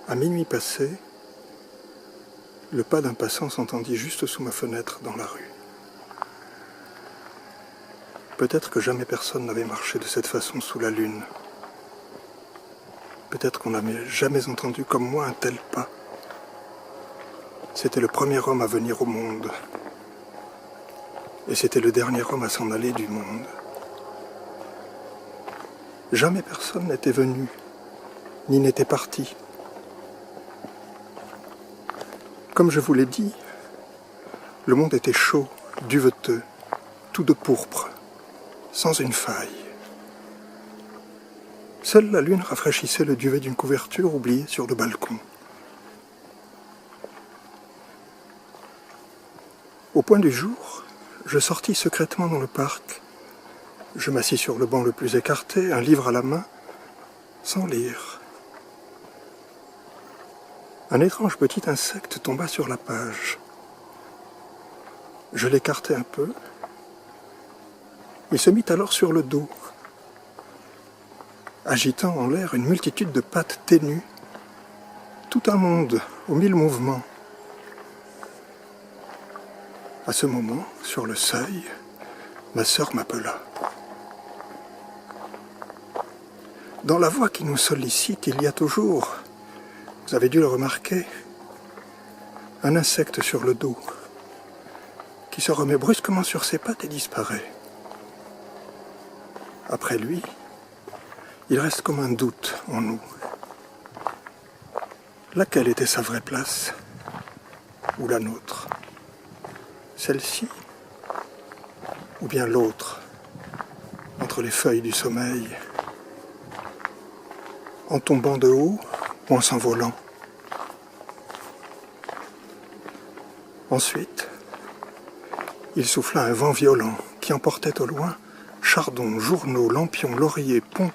À minuit passé, le pas d'un passant s'entendit juste sous ma fenêtre dans la rue. Peut-être que jamais personne n'avait marché de cette façon sous la lune. Peut-être qu'on n'avait jamais entendu comme moi un tel pas. C'était le premier homme à venir au monde. Et c'était le dernier homme à s'en aller du monde. Jamais personne n'était venu, ni n'était parti. Comme je vous l'ai dit, le monde était chaud, duveteux, tout de pourpre, sans une faille. Seule la lune rafraîchissait le duvet d'une couverture oubliée sur le balcon. Au point du jour, je sortis secrètement dans le parc. Je m'assis sur le banc le plus écarté, un livre à la main, sans lire. Un étrange petit insecte tomba sur la page. Je l'écartai un peu. Il se mit alors sur le dos, agitant en l'air une multitude de pattes ténues, tout un monde aux 1000 mouvements. À ce moment, sur le seuil, ma sœur m'appela. Dans la voix qui nous sollicite, il y a toujours, vous avez dû le remarquer, un insecte sur le dos, qui se remet brusquement sur ses pattes et disparaît. Après lui, il reste comme un doute en nous. Laquelle était sa vraie place, ou la nôtre? Celle-ci, ou bien l'autre, entre les feuilles du sommeil, en tombant de haut ou en s'envolant? Ensuite, il souffla un vent violent qui emportait au loin chardons, journaux, lampions, lauriers, ponts.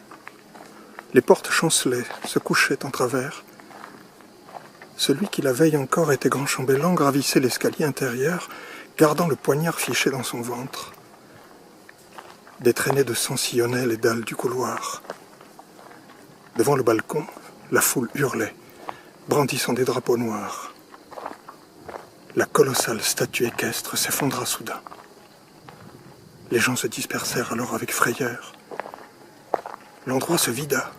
Les portes chancelaient, se couchaient en travers. Celui qui la veille encore était grand chambellan gravissait l'escalier intérieur, gardant le poignard fiché dans son ventre. Des traînées de sang sillonnaient les dalles du couloir. Devant le balcon, la foule hurlait, brandissant des drapeaux noirs. La colossale statue équestre s'effondra soudain. Les gens se dispersèrent alors avec frayeur. L'endroit se vida.